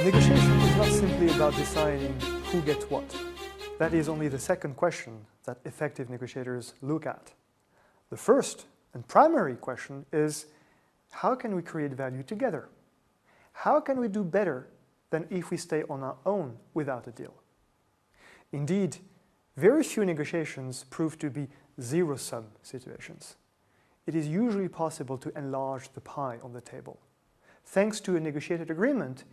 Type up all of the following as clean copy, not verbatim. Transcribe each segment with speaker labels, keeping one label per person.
Speaker 1: Negotiation is not simply about deciding who gets what. That is only the second question that effective negotiators look at. The first and primary question is, how can we create value together? How can we do better than if we stay on our own without a deal? Indeed, very few negotiations prove to be zero-sum situations. It is usually possible to enlarge the pie on the table. Thanks to a negotiated agreement,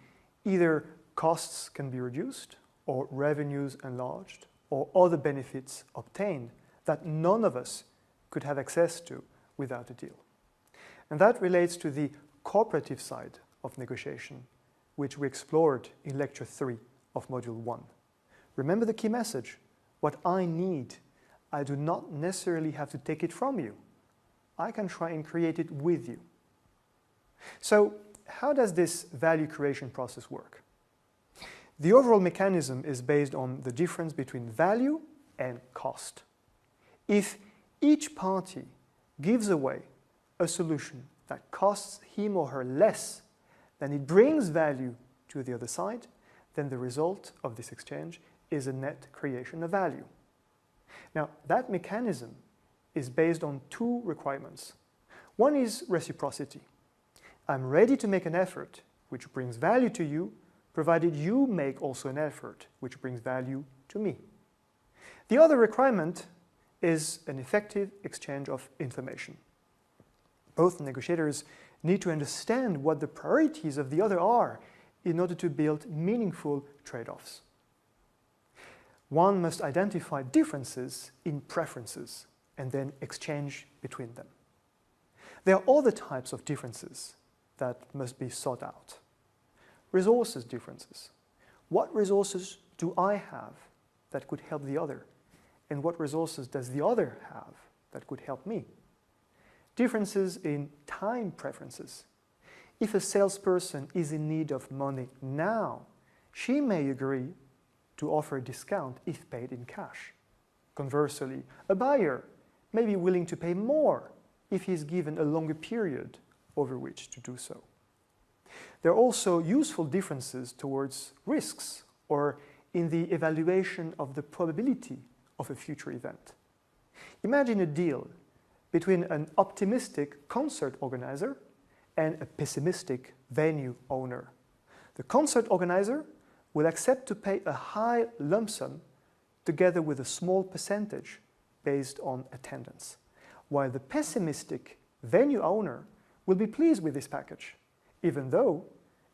Speaker 1: either costs can be reduced, or revenues enlarged, or other benefits obtained that none of us could have access to without a deal. And that relates to the cooperative side of negotiation, which we explored in Lecture 3 of Module 1. Remember the key message: what I need, I do not necessarily have to take it from you. I can try and create it with you. So, how does this value creation process work? The overall mechanism is based on the difference between value and cost. If each party gives away a solution that costs him or her less than it brings value to the other side, then the result of this exchange is a net creation of value. Now, that mechanism is based on two requirements. One is reciprocity. I'm ready to make an effort which brings value to you, provided you make also an effort which brings value to me. The other requirement is an effective exchange of information. Both negotiators need to understand what the priorities of the other are in order to build meaningful trade-offs. One must identify differences in preferences and then exchange between them. There are other types of differences that must be sought out. Resources differences. What resources do I have that could help the other? And what resources does the other have that could help me? Differences in time preferences. If a salesperson is in need of money now, she may agree to offer a discount if paid in cash. Conversely, a buyer may be willing to pay more if he is given a longer period over which to do so. There are also useful differences towards risks or in the evaluation of the probability of a future event. Imagine a deal between an optimistic concert organizer and a pessimistic venue owner. The concert organizer will accept to pay a high lump sum together with a small percentage based on attendance, while the pessimistic venue owner will be pleased with this package, even though,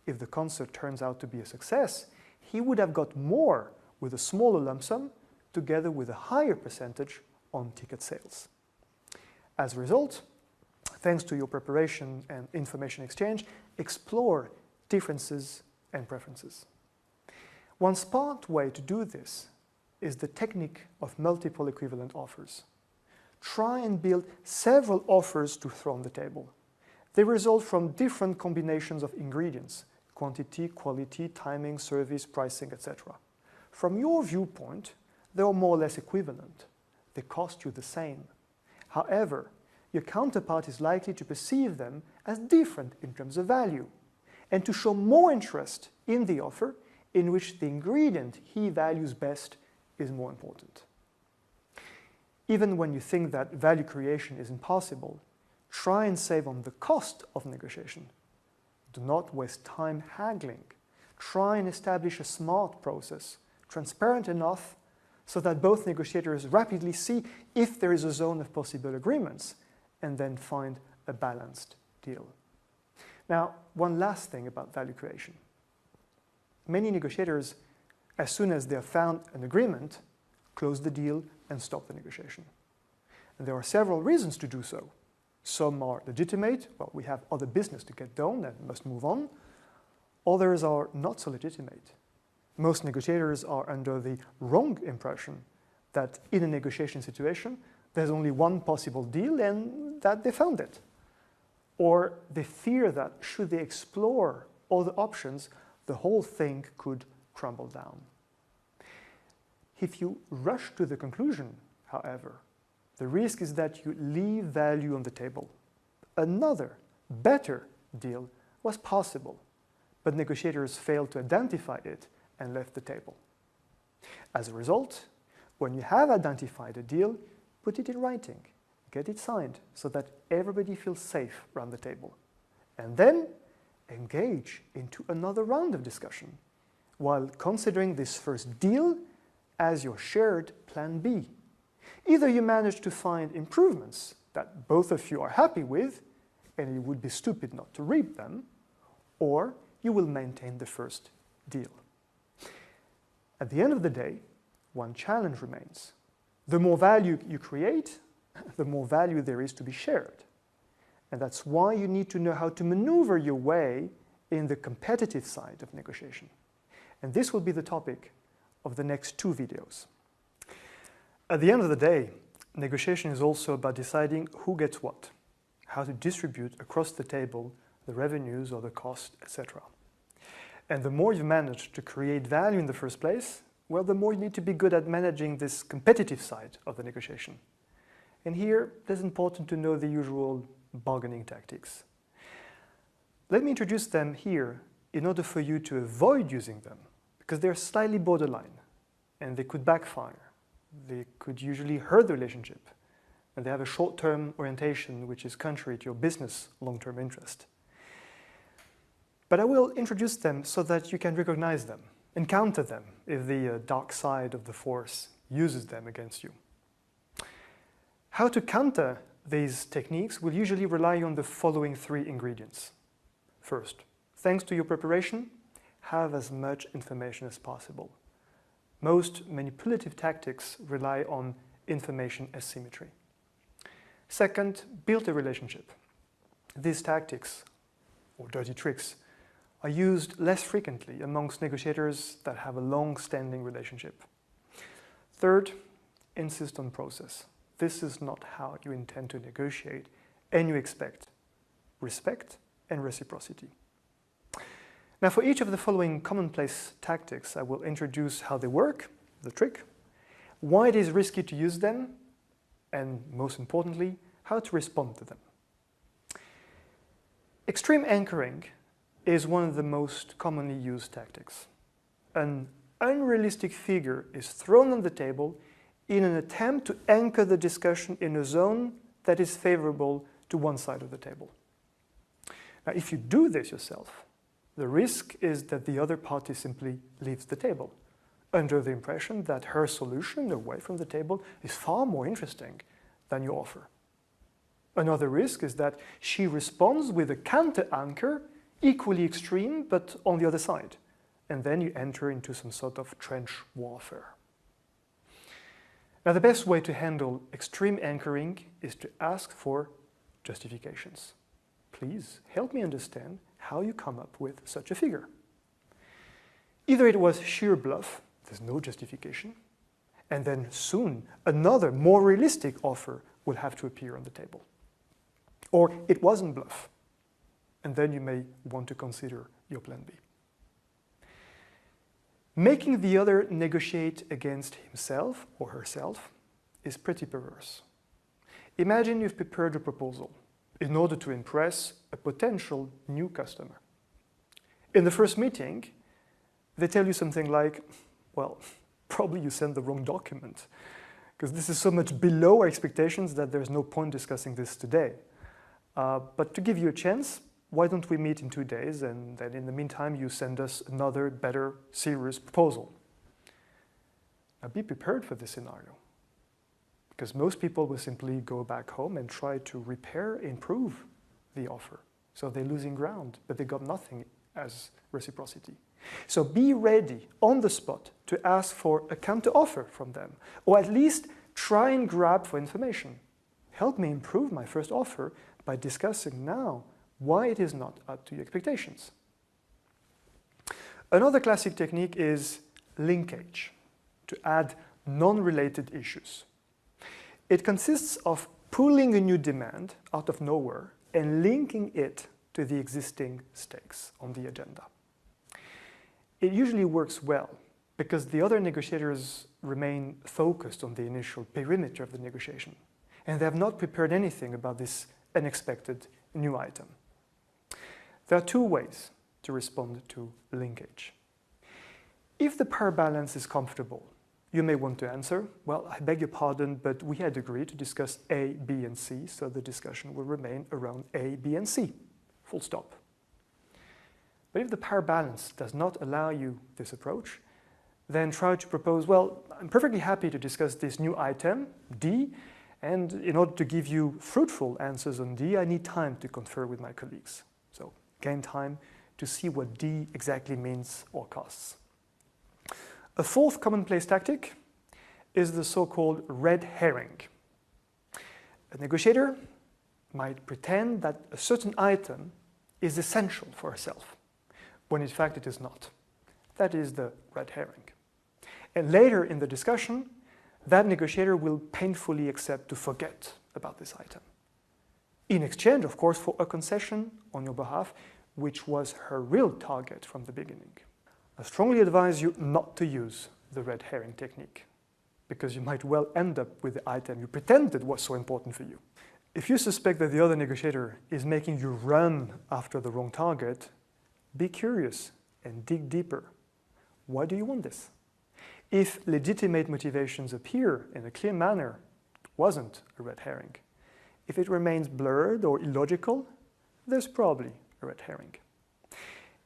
Speaker 1: if the concert turns out to be a success, he would have got more with a smaller lump sum together with a higher percentage on ticket sales. As a result, thanks to your preparation and information exchange, explore differences and preferences. One smart way to do this is the technique of multiple equivalent offers. Try and build several offers to throw on the table. They result from different combinations of ingredients: quantity, quality, timing, service, pricing, etc. From your viewpoint, they are more or less equivalent. They cost you the same. However, your counterpart is likely to perceive them as different in terms of value and to show more interest in the offer in which the ingredient he values best is more important. Even when you think that value creation is impossible, try and save on the cost of negotiation. Do not waste time haggling. Try and establish a smart process, transparent enough so that both negotiators rapidly see if there is a zone of possible agreements and then find a balanced deal. Now, one last thing about value creation. Many negotiators, as soon as they have found an agreement, close the deal and stop the negotiation. And there are several reasons to do so. Some are legitimate, well, we have other business to get done and must move on. Others are not so legitimate. Most negotiators are under the wrong impression that in a negotiation situation, there's only one possible deal and that they found it. Or they fear that should they explore other options, the whole thing could crumble down. If you rush to the conclusion, however, the risk is that you leave value on the table. Another, better deal was possible, but negotiators failed to identify it and left the table. As a result, when you have identified a deal, put it in writing, get it signed so that everybody feels safe around the table. And then engage into another round of discussion while considering this first deal as your shared plan B. Either you manage to find improvements that both of you are happy with, and it would be stupid not to reap them, or you will maintain the first deal. At the end of the day, one challenge remains. The more value you create, the more value there is to be shared. And that's why you need to know how to maneuver your way in the competitive side of negotiation. And this will be the topic of the next 2 videos. At the end of the day, negotiation is also about deciding who gets what, how to distribute across the table the revenues or the cost, etc. And the more you manage to create value in the first place, well, the more you need to be good at managing this competitive side of the negotiation. And here, it is important to know the usual bargaining tactics. Let me introduce them here in order for you to avoid using them, because they're slightly borderline, and they could backfire. They could usually hurt the relationship, and they have a short-term orientation which is contrary to your business long-term interest. But I will introduce them so that you can recognize them and counter them if the dark side of the force uses them against you. How to counter these techniques will usually rely on the following 3 ingredients. First, thanks to your preparation, have as much information as possible. Most manipulative tactics rely on information asymmetry. Second, build a relationship. These tactics, or dirty tricks, are used less frequently amongst negotiators that have a long-standing relationship. Third, insist on process. This is not how you intend to negotiate, and you expect respect and reciprocity. Now, for each of the following commonplace tactics, I will introduce how they work, the trick, why it is risky to use them, and most importantly, how to respond to them. Extreme anchoring is one of the most commonly used tactics. An unrealistic figure is thrown on the table in an attempt to anchor the discussion in a zone that is favorable to one side of the table. Now, if you do this yourself, the risk is that the other party simply leaves the table, under the impression that her solution away from the table is far more interesting than your offer. Another risk is that she responds with a counter-anchor, equally extreme, but on the other side, and then you enter into some sort of trench warfare. Now, the best way to handle extreme anchoring is to ask for justifications. Please help me understand how you come up with such a figure. Either it was sheer bluff, there's no justification, and then soon another, more realistic offer will have to appear on the table. Or it wasn't bluff, and then you may want to consider your plan B. Making the other negotiate against himself or herself is pretty perverse. Imagine you've prepared a proposal in order to impress a potential new customer. In the first meeting, they tell you something like, well, probably you sent the wrong document, because this is so much below our expectations that there's no point discussing this today. But to give you a chance, why don't we meet in 2 days, and then in the meantime you send us another, better, serious proposal. Now be prepared for this scenario, because most people will simply go back home and try to repair, improve the offer. So they're losing ground, but they got nothing as reciprocity. So be ready on the spot to ask for a counter-offer from them, or at least try and grab for information. Help me improve my first offer by discussing now why it is not up to your expectations. Another classic technique is linkage, to add non-related issues. It consists of pulling a new demand out of nowhere and linking it to the existing stakes on the agenda. It usually works well because the other negotiators remain focused on the initial perimeter of the negotiation, and they have not prepared anything about this unexpected new item. There are 2 ways to to respond to linkage. If the power balance is comfortable, you may want to answer, well, I beg your pardon, but we had agreed to discuss A, B, and C, so the discussion will remain around A, B, and C. Full stop. But if the power balance does not allow you this approach, then try to propose, well, I'm perfectly happy to discuss this new item, D, and in order to give you fruitful answers on D, I need time to confer with my colleagues. So gain time to see what D exactly means or costs. A fourth commonplace tactic is the so-called red herring. A negotiator might pretend that a certain item is essential for herself, when in fact it is not. That is the red herring. And later in the discussion, that negotiator will painfully accept to forget about this item. In exchange, of course, for a concession on your behalf, which was her real target from the beginning. I strongly advise you not to use the red herring technique, because you might well end up with the item you pretended was so important for you. If you suspect that the other negotiator is making you run after the wrong target, be curious and dig deeper. Why do you want this? If legitimate motivations appear in a clear manner, it wasn't a red herring. If it remains blurred or illogical, there's probably a red herring.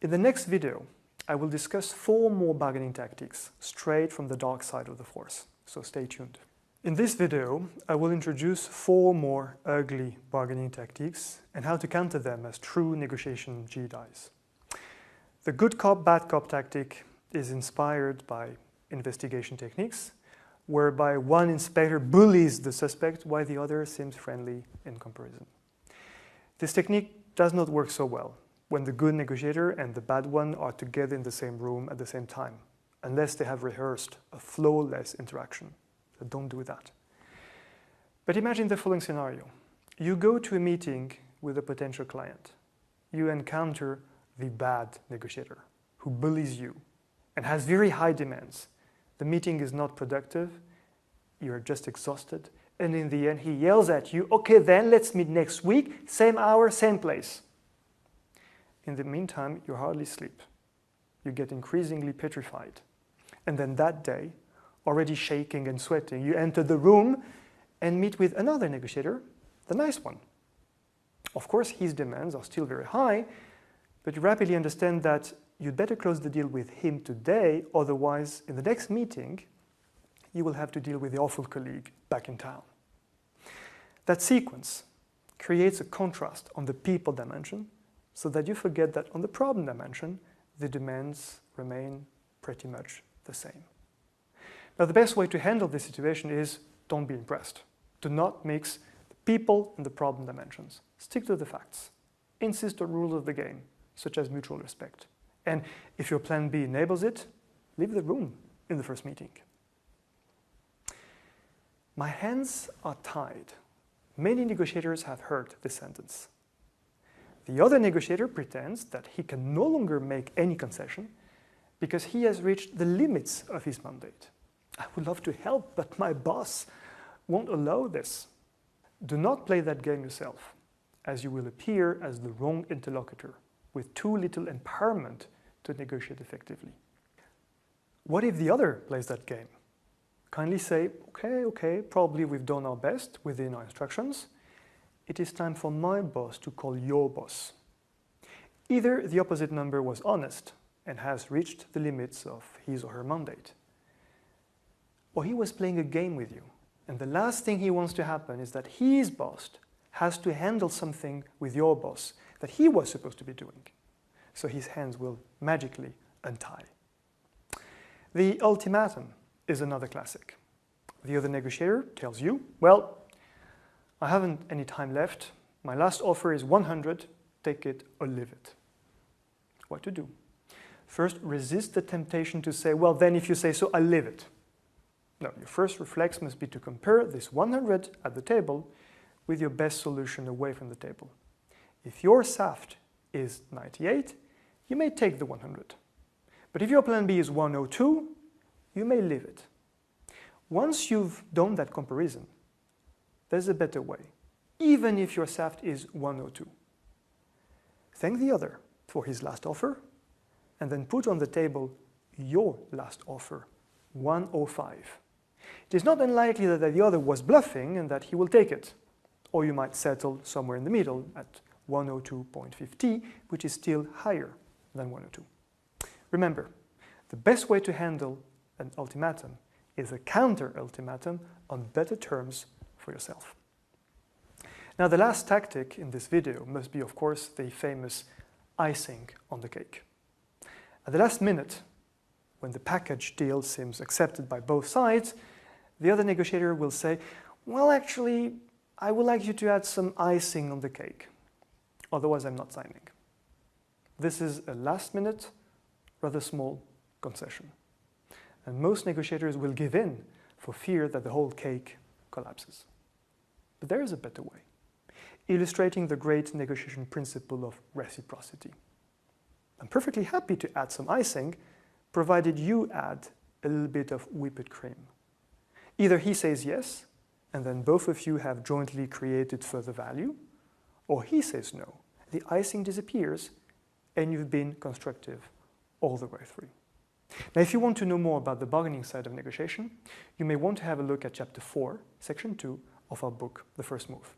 Speaker 1: In the next video, I will discuss 4 more bargaining tactics straight from the dark side of the force, so stay tuned. In this video, I will introduce 4 more ugly bargaining tactics and how to counter them as true negotiation Jedis. The good cop, bad cop tactic is inspired by investigation techniques, whereby one inspector bullies the suspect while the other seems friendly in comparison. This technique does not work so well when the good negotiator and the bad one are together in the same room at the same time, unless they have rehearsed a flawless interaction. So don't do that. But imagine the following scenario. You go to a meeting with a potential client. You encounter the bad negotiator who bullies you and has very high demands. The meeting is not productive, you're just exhausted, and in the end he yells at you, okay then, let's meet next week, same hour, same place. In the meantime, you hardly sleep. You get increasingly petrified. And then that day, already shaking and sweating, you enter the room and meet with another negotiator, the nice one. Of course, his demands are still very high, but you rapidly understand that you'd better close the deal with him today, otherwise, in the next meeting, you will have to deal with the awful colleague back in town. That sequence creates a contrast on the people dimension, so that you forget that on the problem dimension, the demands remain pretty much the same. Now, the best way to handle this situation is don't be impressed. Do not mix the people and the problem dimensions. Stick to the facts. Insist on rules of the game, such as mutual respect. And if your plan B enables it, leave the room in the first meeting. My hands are tied. Many negotiators have heard this sentence. The other negotiator pretends that he can no longer make any concession because he has reached the limits of his mandate. I would love to help, but my boss won't allow this. Do not play that game yourself, as you will appear as the wrong interlocutor with too little empowerment to negotiate effectively. What if the other plays that game? Kindly say, okay, probably we've done our best within our instructions. It is time for my boss to call your boss. Either the opposite number was honest and has reached the limits of his or her mandate, or he was playing a game with you, and the last thing he wants to happen is that his boss has to handle something with your boss that he was supposed to be doing. So his hands will magically untie. The ultimatum is another classic. The other negotiator tells you, well, I haven't any time left. My last offer is 100. Take it or leave it. What to do? First, resist the temptation to say, well, then if you say so, I'll leave it. No, your first reflex must be to compare this 100 at the table with your best solution away from the table. If your SAFT is 98, you may take the 100. But if your plan B is 102, you may leave it. Once you've done that comparison, there's a better way, even if your SAFT is 102. Thank the other for his last offer and then put on the table your last offer, 105. It is not unlikely that the other was bluffing and that he will take it. Or you might settle somewhere in the middle at 102.50, which is still higher than 102. Remember, the best way to handle an ultimatum is a counter-ultimatum on better terms for yourself. Now, the last tactic in this video must be, of course, the famous icing on the cake. At the last minute, when the package deal seems accepted by both sides, the other negotiator will say, well, actually, I would like you to add some icing on the cake. Otherwise, I'm not signing. This is a last-minute, rather small concession. And most negotiators will give in for fear that the whole cake collapses. But there is a better way, illustrating the great negotiation principle of reciprocity. I'm perfectly happy to add some icing, provided you add a little bit of whipped cream. Either he says yes, and then both of you have jointly created further value, or he says no. The icing disappears, and you've been constructive all the way through. Now, if you want to know more about the bargaining side of negotiation, you may want to have a look at Chapter 4, Section 2 of our book, The First Move.